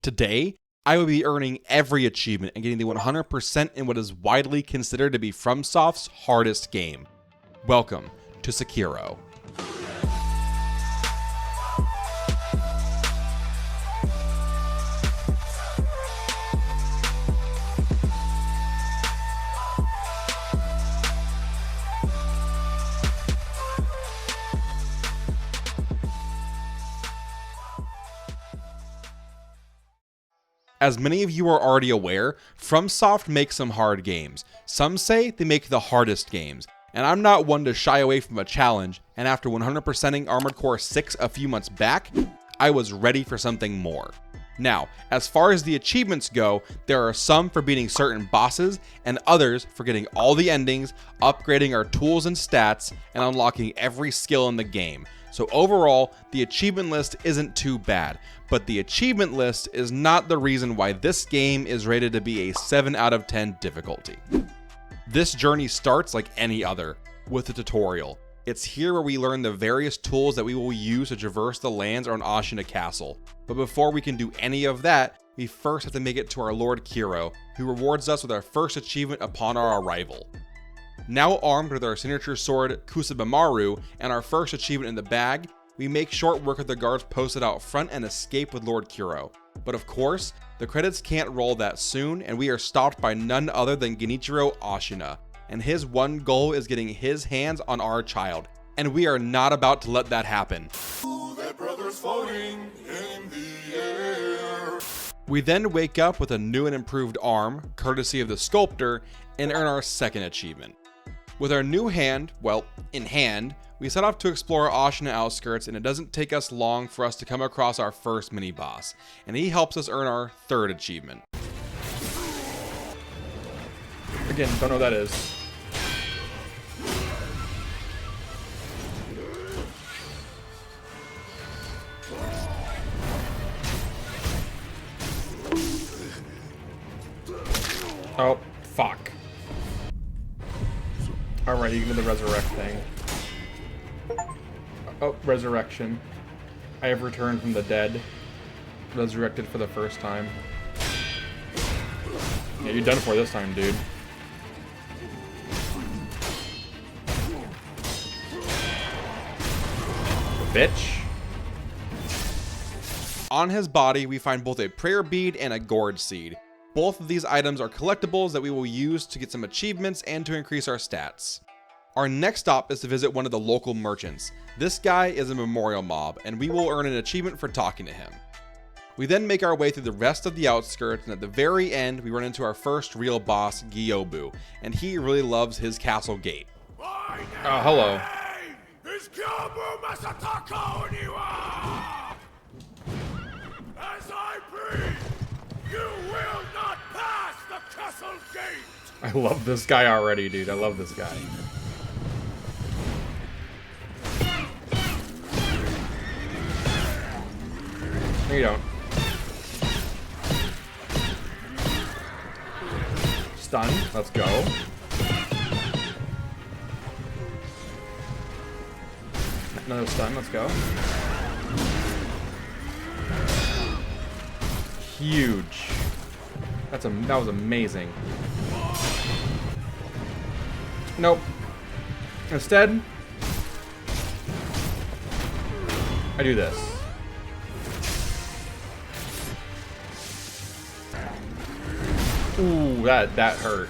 Today, I will be earning every achievement and getting the 100% in what is widely considered to be FromSoft's hardest game. Welcome to Sekiro. As many of you are already aware, FromSoft makes some hard games. Some say they make the hardest games, and I'm not one to shy away from a challenge, and after 100%ing Armored Core 6 a few months back, I was ready for something more. Now, as far as the achievements go, there are some for beating certain bosses, and others for getting all the endings, upgrading our tools and stats, and unlocking every skill in the game. So overall, the achievement list isn't too bad, but the achievement list is not the reason why this game is rated to be a 7 out of 10 difficulty. This journey starts like any other, with a tutorial. It's here where we learn the various tools that we will use to traverse the lands around Ashina Castle. But before we can do any of that, we first have to make it to our Lord Kiro, who rewards us with our first achievement upon our arrival. Now armed with our signature sword, Kusabamaru, and our first achievement in the bag, we make short work of the guards posted out front and escape with Lord Kiro. But of course, the credits can't roll that soon, and we are stopped by none other than Genichiro Ashina, and his one goal is getting his hands on our child, and we are not about to let that happen. We then wake up with a new and improved arm, courtesy of the sculptor, and earn our second achievement. With our new hand, well, in hand, we set off to explore Ashina outskirts, and it doesn't take us long for us to come across our first mini-boss, and he helps us earn our third achievement. Again, don't know what that is. Oh, fuck. Alright, you can do the resurrect thing. Oh, resurrection. I have returned from the dead. Resurrected for the first time. Yeah, you're done for this time, dude. Bitch. On his body, we find both a prayer bead and a gourd seed. Both of these items are collectibles that we will use to get some achievements and to increase our stats. Our next stop is to visit one of the local merchants. This guy is a memorial mob, and we will earn an achievement for talking to him. We then make our way through the rest of the outskirts, and at the very end, we run into our first real boss, Gyobu, and he really loves his castle gate. Hello. Is Gyobu Masataka Oniwa! As I breathe, you will not pass the castle gate! I love this guy already, dude. I love this guy. No, you don't. Stun. Let's go. Another stun. Let's go. Huge. That was amazing. Nope. Instead, I do this. Ooh, that hurt.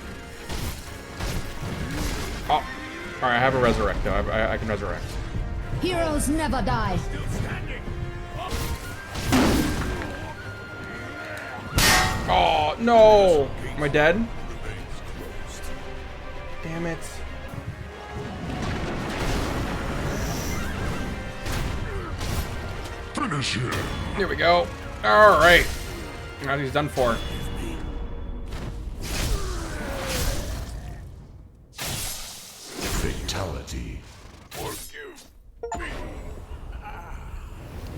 Oh, all right. I have a resurrect though. I can resurrect. Heroes never die. Still standing! Oh no! Am I dead? Damn it! Finish him! Here we go. All right. Now he's done for. Fatality. Forgive me.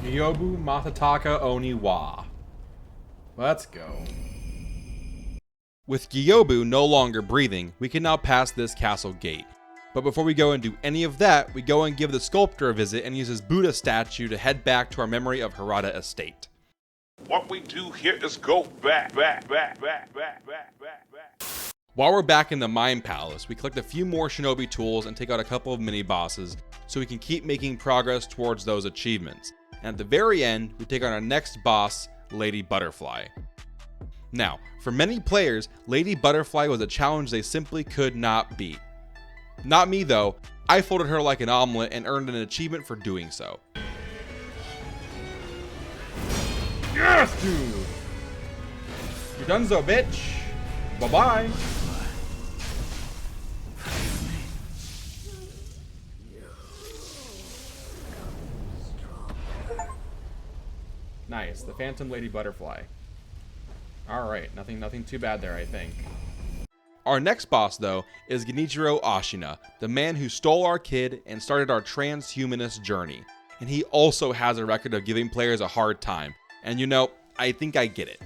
Gyobu Matataka Oniwa. Let's go. With Gyobu no longer breathing, we can now pass this castle gate. But before we go and do any of that, we go and give the sculptor a visit and use his Buddha statue to head back to our memory of Harada Estate. What we do here is go back. While we're back in the Mind Palace, we collect a few more shinobi tools and take out a couple of mini-bosses so we can keep making progress towards those achievements. And at the very end, we take on our next boss, Lady Butterfly. Now, for many players, Lady Butterfly was a challenge they simply could not beat. Not me though, I folded her like an omelet and earned an achievement for doing so. Yes, dude! You're donezo, bitch! Bye-bye! Nice, the Phantom Lady Butterfly. Alright, nothing too bad there, I think. Our next boss, though, is Genichiro Ashina, the man who stole our kid and started our transhumanist journey. And he also has a record of giving players a hard time. And you know, I think I get it.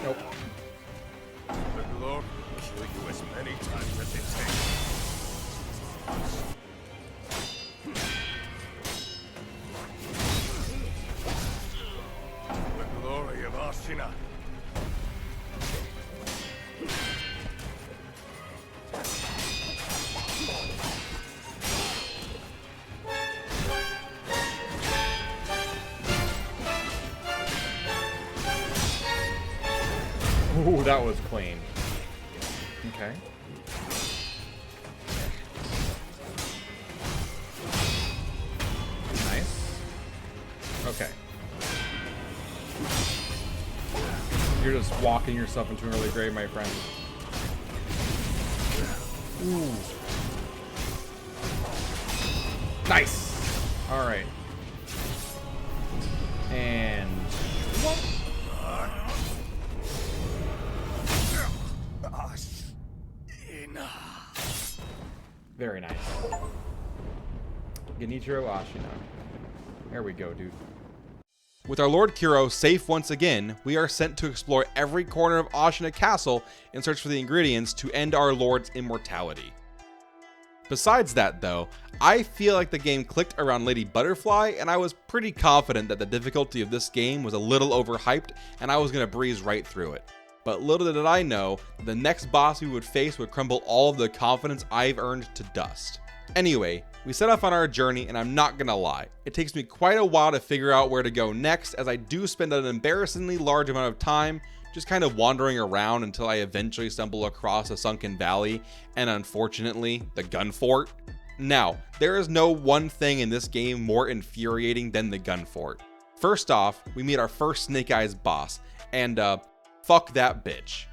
Nope. The Lord will kill you as many times as it takes. The glory of Ashina. Ooh, that was clean. Okay. Nice. Okay. You're just walking yourself into an early grave, my friend. Ooh. Nice. All right. And very nice. Genichiro Ashina. There we go, dude. With our Lord Kuro safe once again, we are sent to explore every corner of Ashina Castle in search for the ingredients to end our Lord's immortality. Besides that though, I feel like the game clicked around Lady Butterfly and I was pretty confident that the difficulty of this game was a little overhyped and I was going to breeze right through it. But little did I know, the next boss we would face would crumble all of the confidence I've earned to dust. Anyway, we set off on our journey and I'm not gonna lie, it takes me quite a while to figure out where to go next as I do spend an embarrassingly large amount of time just kind of wandering around until I eventually stumble across a sunken valley and unfortunately, the gun fort. Now, there is no one thing in this game more infuriating than the gun fort. First off, we meet our first Snake Eyes boss and fuck that bitch.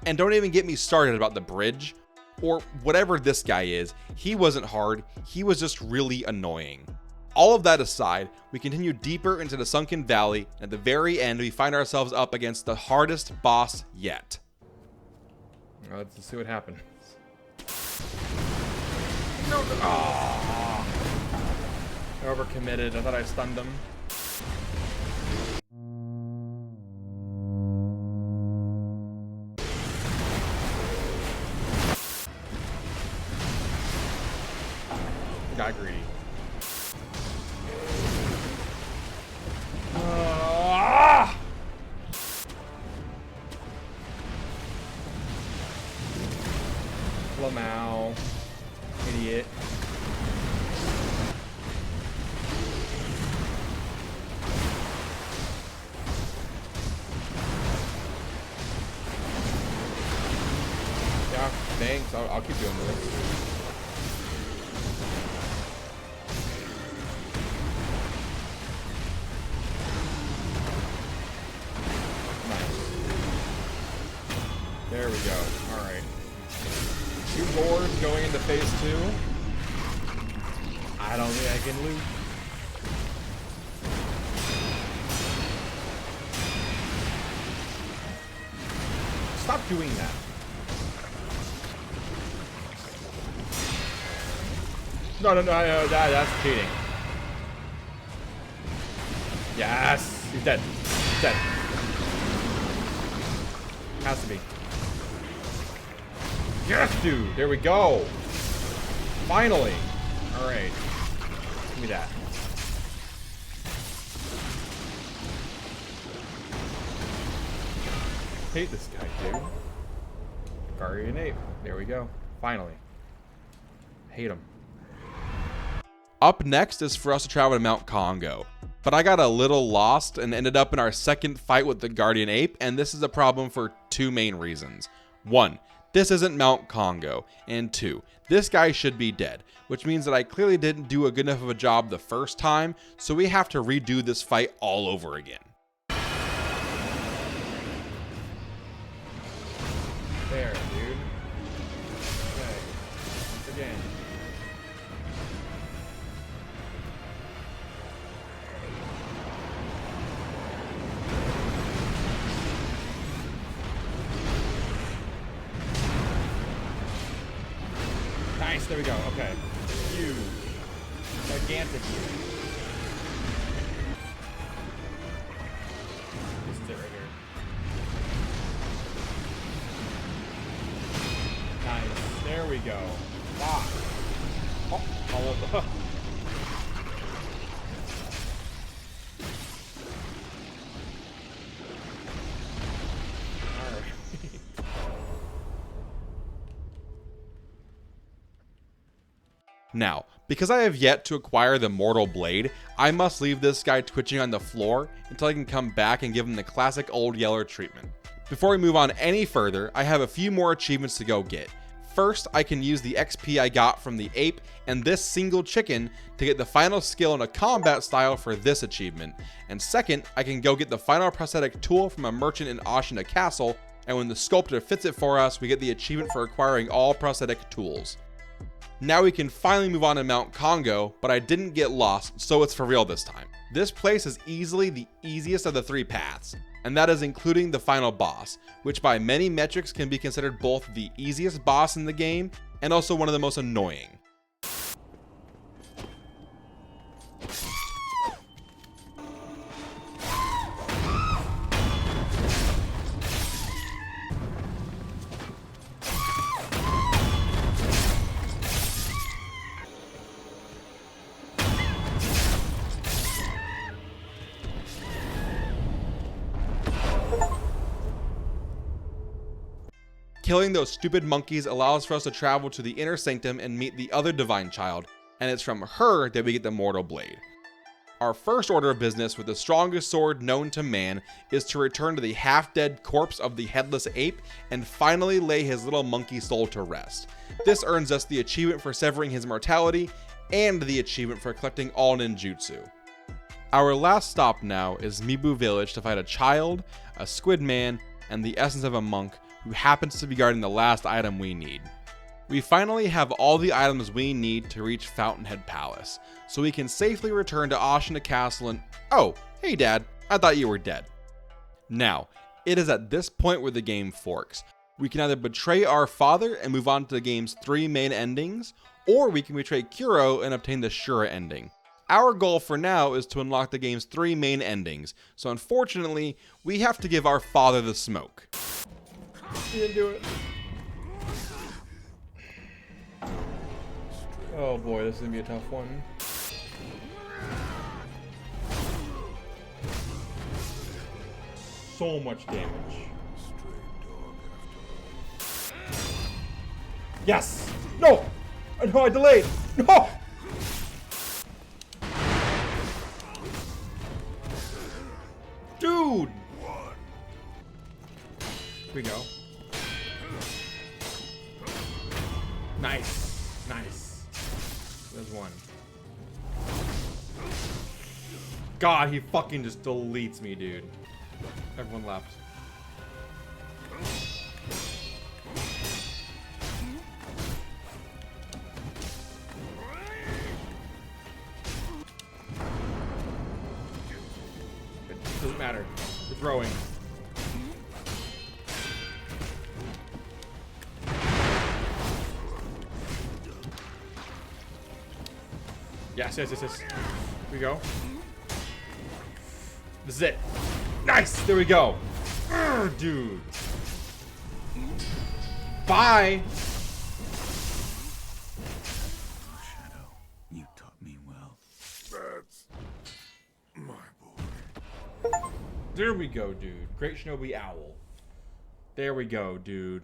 And don't even get me started about the bridge, or whatever this guy is. He wasn't hard, he was just really annoying. All of that aside, we continue deeper into the sunken valley, and at the very end we find ourselves up against the hardest boss yet. Let's see what happens. No, oh. Overcommitted, I thought I stunned him. Got greedy. Lamau. Idiot. Yeah, thanks. I'll keep doing this. There we go. Alright. 2 boards going into phase 2. I don't think I can lose. Stop doing that. No, that's cheating. Yes! He's dead. He's dead. Has to be. Yes, dude! There we go! Finally! Alright. Give me that. hate this guy, dude. Guardian Ape. There we go. Finally. Hate him. Up next is for us to travel to Mount Congo, but I got a little lost and ended up in our second fight with the Guardian Ape, and this is a problem for two main reasons. 1, this isn't Mount Congo, and 2, this guy should be dead, which means that I clearly didn't do a good enough of a job the first time, so we have to redo this fight all over again. There, dude. Okay. Once again. Nice, there we go. Okay. Huge. Gigantic. This is it right here. Nice. There we go. Wow. Oh, all of the. Now, because I have yet to acquire the Mortal Blade, I must leave this guy twitching on the floor until I can come back and give him the classic Old Yeller treatment. Before we move on any further, I have a few more achievements to go get. First, I can use the XP I got from the ape and this single chicken to get the final skill in a combat style for this achievement. And second, I can go get the final prosthetic tool from a merchant in Ashina Castle, and when the sculptor fits it for us, we get the achievement for acquiring all prosthetic tools. Now we can finally move on to Mount Congo, but I didn't get lost, so it's for real this time. This place is easily the easiest of the 3 paths, and that is including the final boss, which by many metrics can be considered both the easiest boss in the game and also one of the most annoying. Killing those stupid monkeys allows for us to travel to the inner sanctum and meet the other divine child, and it's from her that we get the Mortal Blade. Our first order of business with the strongest sword known to man is to return to the half-dead corpse of the headless ape and finally lay his little monkey soul to rest. This earns us the achievement for severing his mortality and the achievement for collecting all ninjutsu. Our last stop now is Mibu Village to fight a child, a squid man, and the essence of a monk who happens to be guarding the last item we need. We finally have all the items we need to reach Fountainhead Palace, so we can safely return to Ashina Castle and— oh, hey Dad, I thought you were dead. Now, it is at this point where the game forks. We can either betray our father and move on to the game's 3 main endings, or we can betray Kuro and obtain the Shura ending. Our goal for now is to unlock the game's 3 main endings, so unfortunately, we have to give our father the smoke. You didn't do it. Oh boy, this is gonna be a tough one. So much damage. Yes! No! No, I delayed! No! Dude! Here we go. Nice. Nice. There's one. God, he fucking just deletes me, dude. Everyone left. It doesn't matter. We're throwing. Yes, yes, yes, yes. Here we go. This is it. Nice! There we go. Dude. Bye! Shadow, you taught me well. That's my boy. There we go, dude. Great Shinobi Owl. There we go, dude.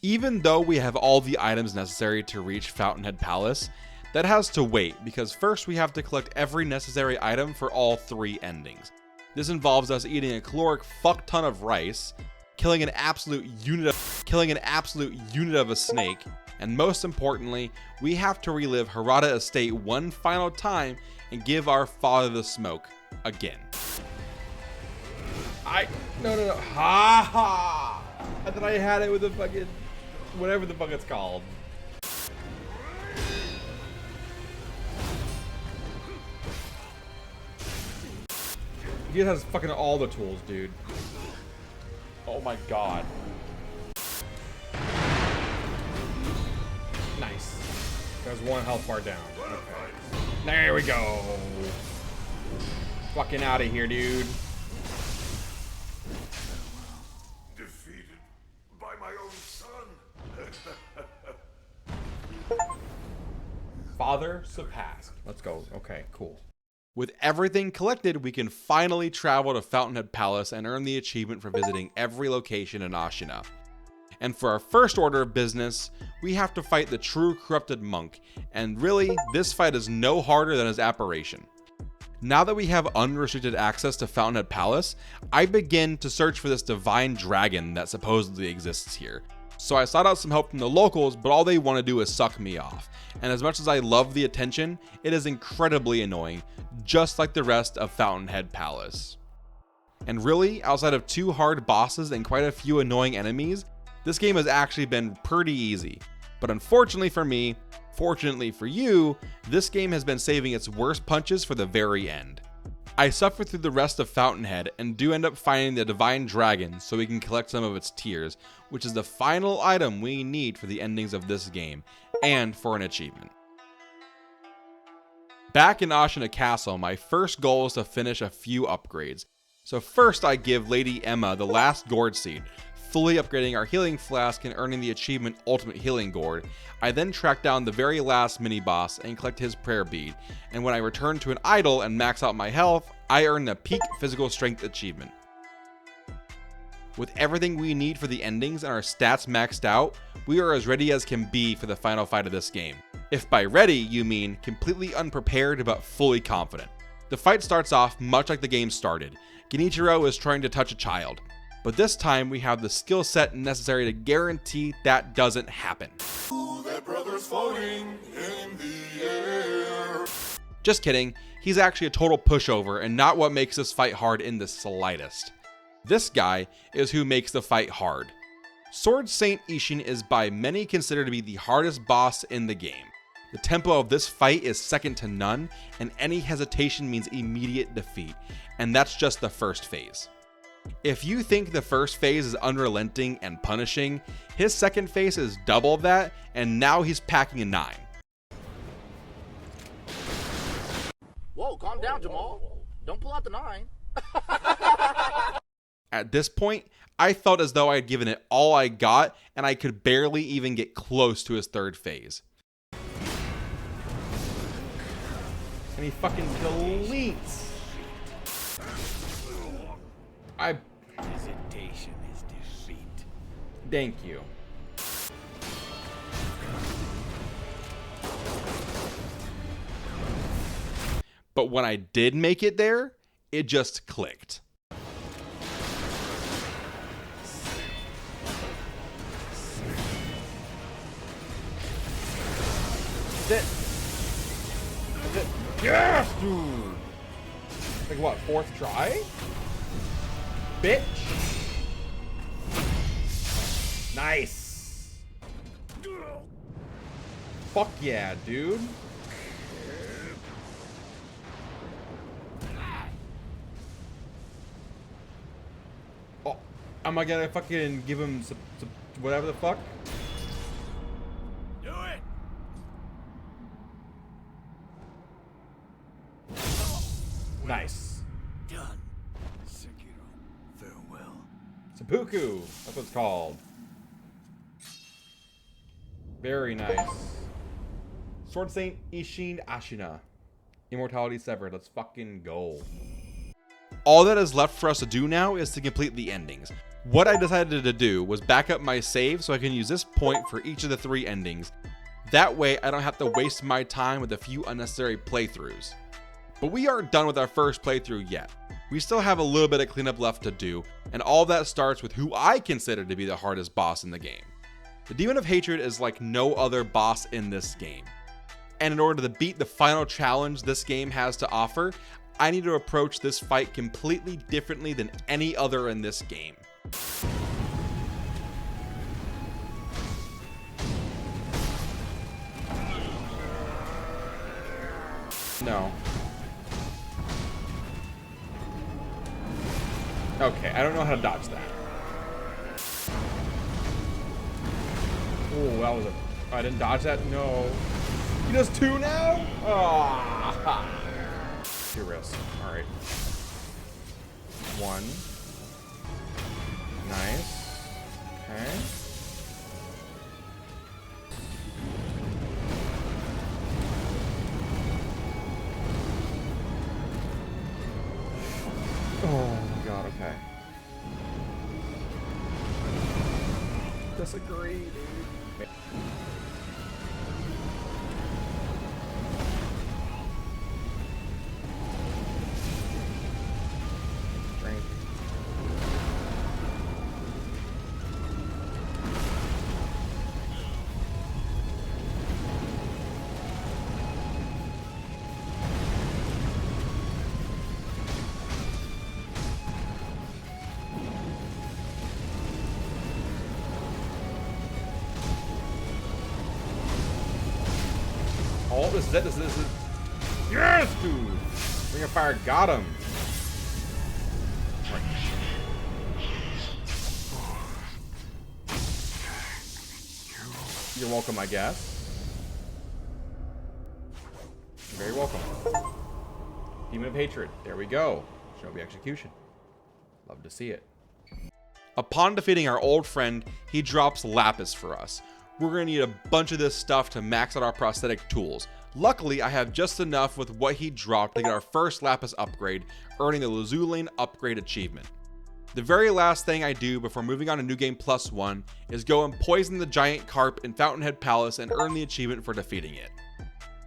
Even though we have all the items necessary to reach Fountainhead Palace, that has to wait because first we have to collect every necessary item for all 3 endings. This involves us eating a caloric fuck ton of rice, killing an absolute unit of a snake, and most importantly, we have to relive Harada Estate one final time and give our father the smoke again. No. Ha ha! I thought I had it with the fucking, whatever the fuck it's called. He has fucking all the tools, dude. Oh my god. Nice. There's 1 health bar down. Okay. There we go. Fucking out of here, dude. Defeated by my own son. Father surpassed. Let's go. Okay, cool. With everything collected, we can finally travel to Fountainhead Palace and earn the achievement for visiting every location in Ashina. And for our first order of business, we have to fight the true corrupted monk, and really, this fight is no harder than his apparition. Now that we have unrestricted access to Fountainhead Palace, I begin to search for this divine dragon that supposedly exists here. So I sought out some help from the locals, but all they want to do is suck me off. And as much as I love the attention, it is incredibly annoying, just like the rest of Fountainhead Palace. And really, outside of 2 hard bosses and quite a few annoying enemies, this game has actually been pretty easy. But unfortunately for me, fortunately for you, this game has been saving its worst punches for the very end. I suffer through the rest of Fountainhead and do end up finding the Divine Dragon so we can collect some of its tears, which is the final item we need for the endings of this game, and for an achievement. Back in Ashina Castle, my first goal is to finish a few upgrades. So first I give Lady Emma the last gourd seed, fully upgrading our healing flask and earning the achievement Ultimate Healing Gourd. I then track down the very last mini-boss and collect his prayer bead, and when I return to an idol and max out my health, I earn the Peak Physical Strength achievement. With everything we need for the endings and our stats maxed out, we are as ready as can be for the final fight of this game. If by ready you mean completely unprepared but fully confident. The fight starts off much like the game started. Genichiro is trying to touch a child. But this time we have the skill set necessary to guarantee that doesn't happen. Ooh, that brother's floating in the air. Just kidding, he's actually a total pushover and not what makes this fight hard in the slightest. This guy is who makes the fight hard. Sword Saint Ishin is by many considered to be the hardest boss in the game. The tempo of this fight is second to none, and any hesitation means immediate defeat, and that's just the first phase. If you think the first phase is unrelenting and punishing, his second phase is double that, and now he's packing a 9. Whoa, calm down, Jamal. Don't pull out the 9. At this point, I felt as though I had given it all I got, and I could barely even get close to his third phase. And he fucking deletes. Hesitation is defeat. Thank you. But when I did make it there, it just clicked. Is it? Yes, dude! Like what, 4th try? Bitch! Nice! Fuck yeah, dude! Oh, am I gonna fucking give him some whatever the fuck? Do it. Nice. Done. Sekiro, farewell. Seppuku, that's what it's called. Very nice. Sword Saint Ishin Ashina. Immortality Severed. Let's fucking go. All that is left for us to do now is to complete the endings. What I decided to do was back up my save so I can use this point for each of the 3 endings. That way I don't have to waste my time with a few unnecessary playthroughs. But we aren't done with our first playthrough yet. We still have a little bit of cleanup left to do, and all that starts with who I consider to be the hardest boss in the game. The Demon of Hatred is like no other boss in this game. And in order to beat the final challenge this game has to offer, I need to approach this fight completely differently than any other in this game. No. Okay, I don't know how to dodge that. Oh, that was a... I didn't dodge that? No. He does 2 now? Oh. Your wrist. Alright. 1. Nice. Okay. Oh my god, okay. Disagree, dude. Drink. Oh, this is it. This is it. Yes, dude. Ring of Fire got him. You're welcome, I guess. You're very welcome. Demon of Hatred. There we go. Shinobi Execution. Love to see it. Upon defeating our old friend, he drops Lapis for us. We're going to need a bunch of this stuff to max out our prosthetic tools. Luckily, I have just enough with what he dropped to get our first Lapis upgrade, earning the Lazulane upgrade achievement. The very last thing I do before moving on to New Game Plus 1 is go and poison the giant carp in Fountainhead Palace and earn the achievement for defeating it.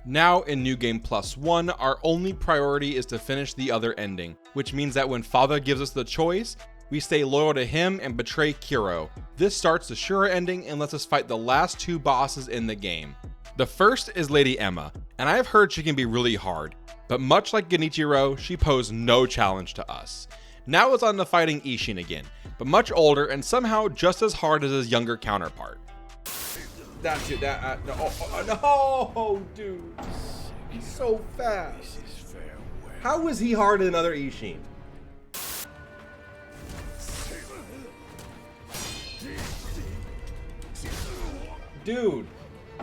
Now in New Game Plus 1, our only priority is to finish the other ending, which means that when Father gives us the choice, we stay loyal to him and betray Kiro. This starts the Shura ending and lets us fight the last 2 bosses in the game. The first is Lady Emma, and I have heard she can be really hard, but much like Genichiro, she posed no challenge to us. Now it's on to fighting Ishin again, but much older and somehow just as hard as his younger counterpart. That's it, no, dude. He's so fast. How is he harder than other Ishin? Dude,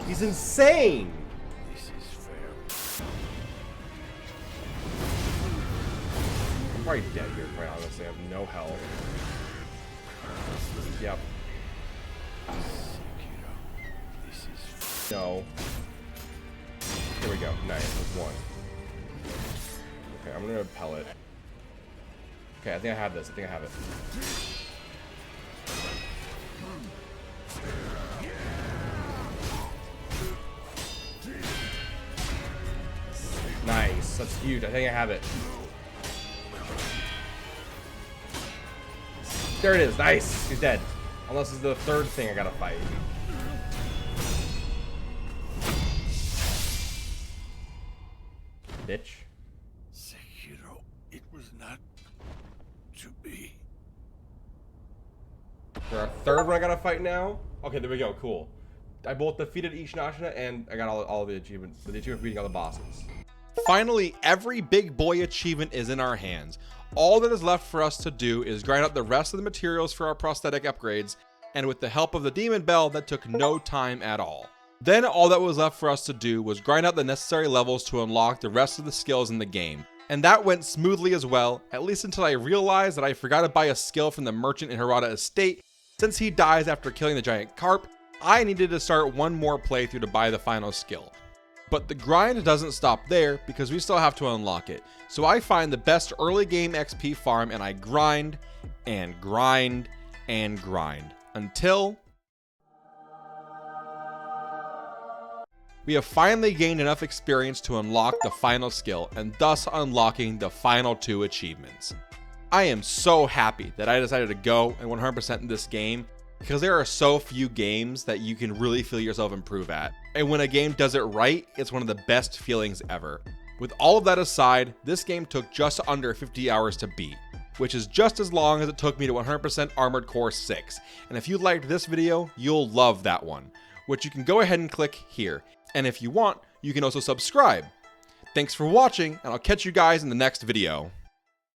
he's insane. This is fair. I'm probably dead here, quite honestly. I have no health. Yep. Sekiro. This is No. Here we go. Nice. That's 1. Okay, I'm gonna pellet. Okay, I think I have this. I think I have it. Nice. That's huge. I think I have it. There it is. Nice. He's dead. Unless it's the 3rd thing I gotta fight. Bitch. Sekiro. It was not to be. For our 3rd one I gotta fight now? Okay, there we go. Cool. I both defeated Ishin Ashina and I got all the achievements. The achievement for beating all the bosses. Finally, every big boy achievement is in our hands. All that is left for us to do is grind out the rest of the materials for our prosthetic upgrades, and with the help of the Demon Bell, that took no time at all. Then all that was left for us to do was grind out the necessary levels to unlock the rest of the skills in the game. And that went smoothly as well, at least until I realized that I forgot to buy a skill from the merchant in Hirata Estate. Since he dies after killing the giant carp, I needed to start one more playthrough to buy the final skill. But the grind doesn't stop there because we still have to unlock it. So I find the best early game XP farm and I grind and grind and grind until we have finally gained enough experience to unlock the final skill and thus unlocking the final 2 achievements. I am so happy that I decided to go and 100% in this game because there are so few games that you can really feel yourself improve at. And when a game does it right, it's one of the best feelings ever. With all of that aside, this game took just under 50 hours to beat, which is just as long as it took me to 100% Armored Core 6. And if you liked this video, you'll love that one, which you can go ahead and click here. And if you want, you can also subscribe. Thanks for watching, and I'll catch you guys in the next video.